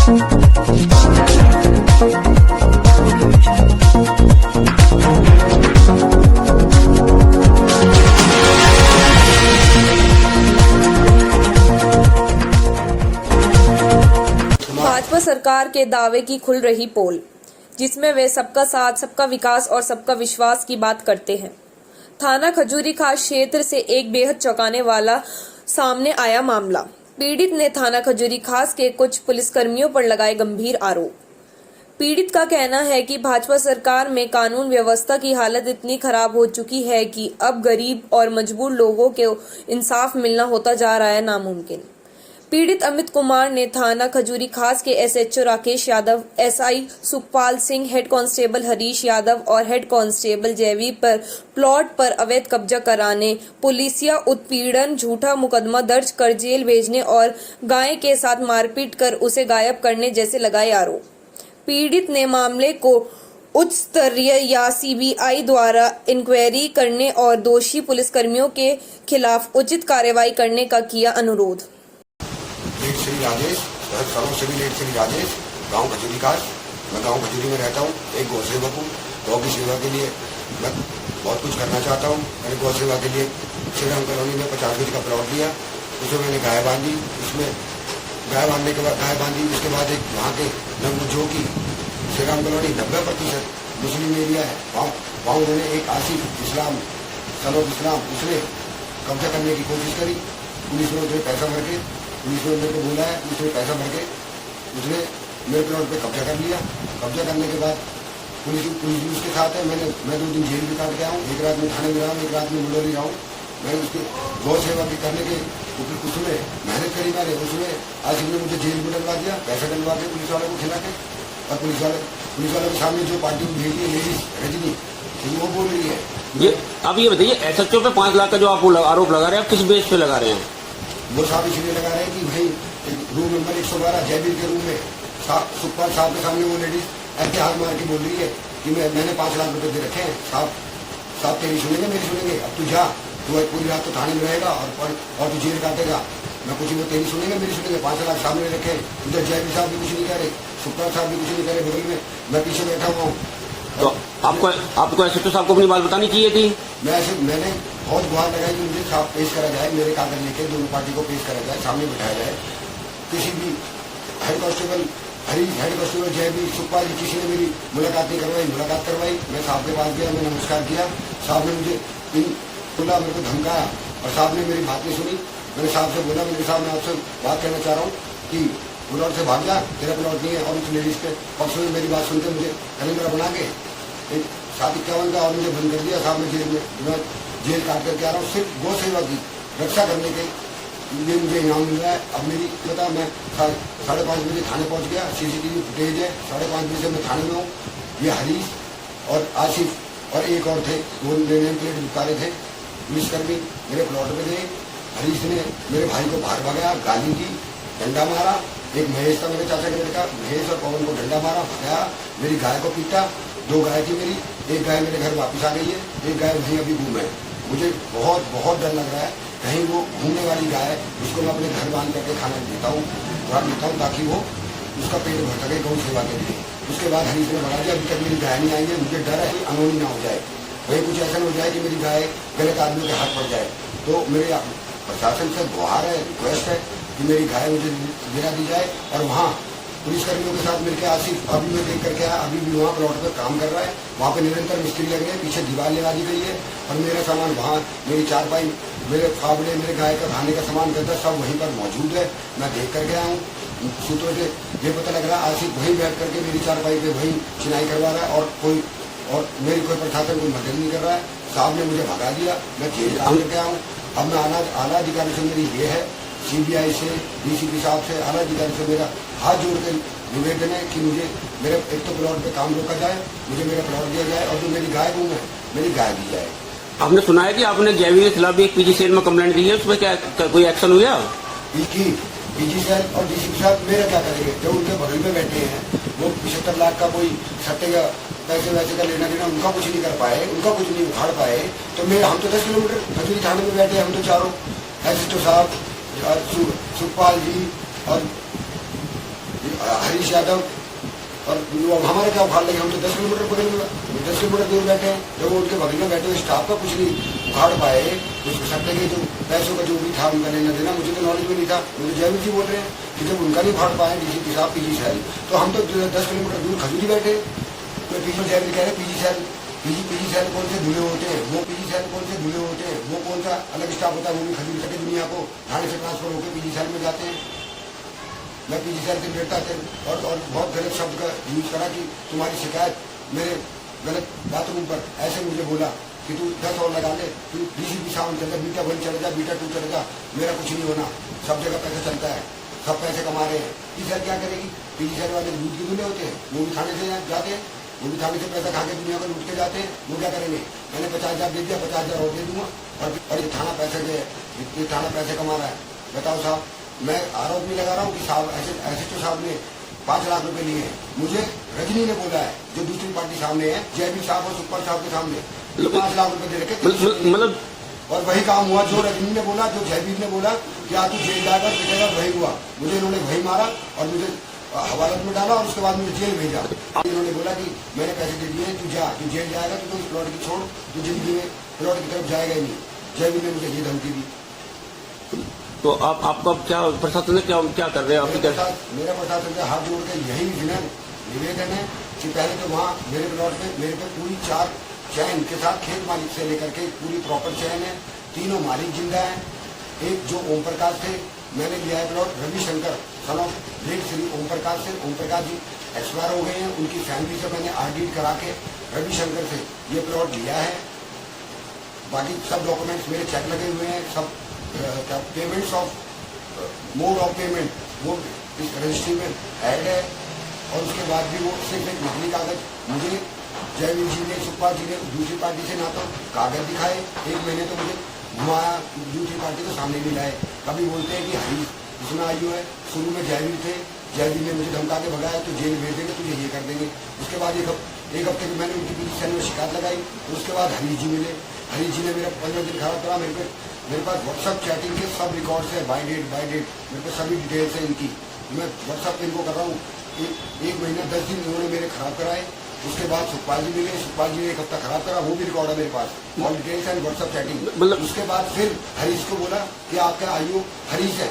भाजपा सरकार के दावे की खुल रही पोल, जिसमें वे सबका साथ, सबका विकास और सबका विश्वास की बात करते हैं। थाना खजूरी खास क्षेत्र से एक बेहद चौंकाने वाला सामने आया मामला। पीड़ित ने थाना खजूरी खास के कुछ पुलिसकर्मियों पर लगाए गंभीर आरोप। पीड़ित का कहना है कि भाजपा सरकार में कानून व्यवस्था की हालत इतनी खराब हो चुकी है कि अब गरीब और मजबूर लोगों को इंसाफ मिलना होता जा रहा है नामुमकिन। पीड़ित अमित कुमार ने थाना खजूरी खास के SHO Rakesh Yadav, SI Sukhpal Singh, head constable Harish Yadav और हेड कांस्टेबल जयवीर पर प्लॉट पर अवैध कब्जा कराने, पुलिसिया उत्पीड़न, झूठा मुकदमा दर्ज कर जेल भेजने और गाय के साथ मारपीट कर उसे गायब करने जैसे लगाए आरोप। पीड़ित ने मामले को उच्च स्तरीय या सीबीआई द्वारा इंक्वायरी करने और दोषी पुलिसकर्मियों के खिलाफ उचित कार्रवाई करने का किया अनुरोध। श्री राजेश, श्री राजेश, गांव खजूरी खास। मैं गांव खजूरी में रहता हूँ, एक गौ सेवक हूँ। गौ की सेवा के लिए मैं बहुत कुछ करना चाहता हूँ। मैंने गौ सेवा के लिए श्री राम कॉलोनी में 50 गज का प्लॉट लिया, उसमें मैंने गाय बांधी। उसमें गाय बांधने के बाद उसके बाद एक वहाँ के जो कि श्री राम कॉलोनी 90% मुस्लिम एरिया है, वहाँ उन्होंने एक आसिफ इस्लाम, सलोब इस्लाम, उसने कब्जा करने की कोशिश करी। पुलिस ने उसने पैसा भर के, पुलिस ने मेरे को बोला है, उसने पैसा भर के उसने मेरे प्लॉट पे कब्जा कर लिया। कब्जा करने के बाद पुलिस भी उसके साथ है। मैं 2 दिन जेल भी काट के आऊँ, एक रात में थाने में रहा हूँ, एक रात में मुंडोली रहा हूँ। मैंने उसके गौ सेवा भी करने के उसमें मेहनत करी मैंने। उसमें आज ने मुझे जेल भी डलवा दिया, पैसा डलवा के पुलिस वाले को खिला के। और पुलिस वाले के सामने जो पार्टी में भेजी है लेडीज रजनी, वो बोल रही है। ये आप ये बताइए, एसएचओ पे 5 लाख का जो आप आरोप लगा रहे हैं, आप किस बेस पे लगा रहे हैं? वो साहब इसलिए लगा रहे हैं कि भाई रूम नंबर 112 जयवीर के रूम में सुखपाल साहब के सामने वो लेडीज ऐसे हाथ मार के बोल रही है कि मैंने 5 लाख रुपए दे रखे हैं। साहब तेरी सुनेंगे, मेरी सुनेंगे? अब तू जा, तू पूरी रात तो थाने में रहेगा और तू जेल काटेगा। मैं कुछ नहीं, तेरी सुनेंगे, मेरी सुनेंगे। 5 लाख सामने रखे, उधर जयवीर साहब भी कुछ नहीं कह रहे, सुखपाल साहब भी कुछ नहीं कह रहे, बगल में मैं पीछे बैठा हुआ हूँ। तो आपको एसएचओ साहब को अपनी बात बतानी चाहिए थी। मैंने बहुत गुहार लगाई कि मुझे साफ पेश करा जाए, मेरे कागज लेके दोनों पार्टी को पेश करा जाए, सामने बिठाया जाए। किसी भी head constable Harish, head constable Jaiveer, Sukhpal ji, किसी ने मेरी मुलाकात नहीं करवाई। मुलाकात करवाई, मैं साहब के पास गया, मैंने नमस्कार किया। साहब ने मुझे बोला, मेरे को धमकाया और साहब ने मेरी बात नहीं सुनी। मैंने साहब से बोला, मेरे साहब मैं आपसे बात करना चाह रहा हूँ कि प्लॉट से भाग जा, तेरा प्लॉट नहीं है। और उस लेडीज के पक्ष में मेरी बात सुनकर मुझे कैलेंडर बना के 751 का और मुझे बंद कर दिया। साहब मैं जेल काट करके आ रहा हूँ, सिर्फ गौ सेवा की रक्षा करने के लिए मुझे इनाम मिल रहा है। अब मेरी पता, मैं 5:30 बजे थाने पहुँच गया, CCTV फुटेज है, 5:30 बजे से मैं थाने में हूँ। ये हरीश और आसिफ और एक और थे, 2 नेम प्लेट उतारे थे पुलिसकर्मी, मेरे प्लॉट में गए। हरीश ने मेरे भाई को बाहर भगाया, गाली दी, डंडा मारा। एक महेश था मेरे चाचा के लड़का, महेश और पवन को डंडा मारा, भगाया। मेरी गाय को पीटा। 2 गाय थी मेरी, एक गाय मेरे घर वापस आ गई है, एक गाय वहीं अभी घूम है। मुझे बहुत डर लग रहा है, कहीं वो घूमने वाली गाय, उसको मैं अपने घर बांध करके खाना देता हूँ ताकि वो उसका पेट भर सके गौ सेवा के लिए। उसके बाद हरीश ने बढ़ा दिया, अभी तक मेरी गाय नहीं आई है। मुझे डर है कि अनहोनी ना हो जाए, वही कुछ ऐसा हो जाए कि मेरी गाय गलत आदमी के हाथ पड़ जाए। तो मेरे प्रशासन से गुहार है, रिक्वेस्ट है कि मेरी गाय मुझे गिरा दी जाए। और वहाँ पुलिसकर्मियों के साथ मिलकर आसिफ अभी मैं देख करके आया, अभी भी वहाँ प्लॉट पर काम कर रहा है। वहाँ पे निरंतर मिस्त्री लग रहे हैं, पीछे दीवार लगा दी गई है और मेरा सामान वहाँ, मेरी चारपाई, मेरे फावड़े, मेरे गाय का खाने का सामान करता सब वहीं पर मौजूद है। मैं देख करके आया हूँ। सूत्रों से ये पता लग रहा है आसिफ वहीं बैठ करके मेरी चारपाई पे वहीं चिनाई करवा रहा है और मेरी कोई प्रशासन कोई मदद नहीं कर रहा है। साहब ने मुझे भगा दिया, मैं जेल डाल करके आया हूँ। अब मैं आला अधिकारी से मेरी ये है, CBI से, DCP साहब से, आला अधिकारी से मेरा हाथ जोड़ के निवेदन है कि मुझे मेरे एक तो प्लॉट पे काम रोका जाए, मुझे मेरा प्लॉट दिया जाए और जो मेरी गाय गुम है मेरी गाय दी जाए। आपने सुना है कि आपने जयवीर के खिलाफ भी एक PG सेल में कंप्लेंट दी है, उसमें क्या कोई एक्शन हुआ? PG सेल और DCP साहब मेरा क्या करेंगे? जो उनके बगल में बैठे हैं, वो 75 लाख का कोई सट्टे का पैसे वैसे का लेना देना उनका कुछ नहीं कर पाए, उनका कुछ नहीं उखाड़ पाए। तो हम तो 10 किलोमीटर खजूरी थाने में बैठे, हम तो चारों SHO साहब, सुखपाल जी और हरीश यादव और अब हमारे क्या उखाड़ लेंगे, हम तो 10 किलोमीटर पकड़ेंगे, 10 किलोमीटर दूर बैठे हैं। जब वो उनके बगल में बैठे हुए स्टाफ का कुछ नहीं उखाड़ पाए, उसको सकते कि जो पैसों का जो भी था उनका लेना देना, मुझे तो नॉलेज में नहीं था। मुझे जयवीर जी बोल रहे हैं कि जब उनका नहीं उखाड़ पाए डीसीपी साहब पीजी सैल, तो हम तो 10 किलोमीटर दूर खजूरी बैठे। तो पीछे जयवीर कह रहे पीजी सैल, पीजी सैल कौन से धुले होते हैं, वो पीजी सैल कौन से धुले होते हैं, वो कौन सा अलग स्टाफ होता है, वो भी खजूरी तक दुनिया को थाने से ट्रांसफर होकर पीजी सैल में जाते हैं। मैं पीजी सैल से बेटा थे और बहुत गलत शब्द का यूज करा कि तुम्हारी शिकायत मेरे गलत बाथरूम पर ऐसे मुझे बोला कि तू 10 और लगा ले, तू डीसीपी साहब चल जा, बीटा 1 चले जा, बीटा 2 चले जा, मेरा कुछ नहीं होना, सब जगह पैसा चलता है, सब पैसे कमा रहे हैं। पीजी सैल क्या करेगी? पीजी सैल वाले दूध के दूल्हे होते हैं, वो भी थाने से जाते हैं, वो भी थाने से पैसा खा के दुनिया को लूट के जाते हैं। वो क्या करेंगे? मैंने 50,000 दे दिया, 50,000 और दे दूंगा और ये थाना पैसे दे, ये थाना पैसे कमा रहा है। बताओ साहब, मैं आरोप नहीं लगा रहा हूँ कि साहब ऐसे तो साहब ने 5 लाख रुपए लिए हैं। मुझे रजनी ने बोला है, जो दूसरी पार्टी सामने है, जयवीर साहब और सुपर साहब के सामने 5 लाख रुपए दे रखे, मतलब और वही काम हुआ जो रजनी ने बोला, जो जयवीर ने बोला कि तू जेल जाएगा पिटेगा, वही हुआ। मुझे इन्होंने वही मारा और मुझे हवालात में डाला और उसके बाद मुझे जेल भेजा। इन्होंने बोला कि मैंने पैसे दे दिए, तू जा, तू जेल जाएगा, तो तू प्लॉट की छोड़, तू जिंदगी में प्लॉट की तरफ जाएगा ही नहीं। जयवीर ने मुझे ये धमकी दी। तो आपका क्या प्रशासन ने क्या कर रहे हैं? मेरा प्रशासन से हाथ जोड़ के यही निवेदन है कि पहले तो वहाँ मेरे प्लॉट पे मेरे पे पूरी 4 चैन के साथ खेत मालिक से लेकर के पूरी प्रॉपर चैन है, तीनों मालिक जिंदा है। एक जो ओम प्रकाश थे, मैंने लिया है plot Ravishankar son of late Shri Om Prakash से। ओम प्रकाश जी एक्सपायर हो गए हैं, उनकी फैमिली से मैंने आरडी करा के रविशंकर से ये प्लॉट लिया है। बाकी सब डॉक्यूमेंट्स मेरे चेक लगे हुए हैं, सब payments of mode of payment वो इस रजिस्ट्री में ऐड है। और उसके बाद भी वो सिर्फ एक नकली कागज मुझे जयवीर जी ने, सुखपाल जी ने दूसरी पार्टी से ना तो कागज दिखाए, 1 महीने तो मुझे घुमाया, दूसरी पार्टी को सामने नहीं लाए। कभी बोलते हैं कि हरीश इसमें आयु है, शुरू में जयवीर थे, जयवीर ने मुझे धमका के भगाया, तो जेल भेज देंगे, तुझे ये कर देंगे। उसके बाद एक हफ्ते में मैंने उनकी पीजी सैल में शिकायत लगाई। उसके बाद हरीश जी मिले, हरीश जी ने मेरा 15 दिन खराब करा। मेरे पास व्हाट्सअप चैटिंग के सब रिकॉर्ड्स है, बाय डेट मेरे पास सभी डिटेल्स है इनकी। मैं व्हाट्सअप पे इनको कर रहा हूँ। 1 महीना 10 दिन इन्होंने मेरे खराब कराए। उसके बाद सुखपाल जी मिले, सुखपाल जी ने 1 हफ्ता खराब करा, वो भी रिकॉर्ड है मेरे पास, all details and WhatsApp chatting. उसके बाद फिर हरीश को बोला कि आपका आयु हरीश है,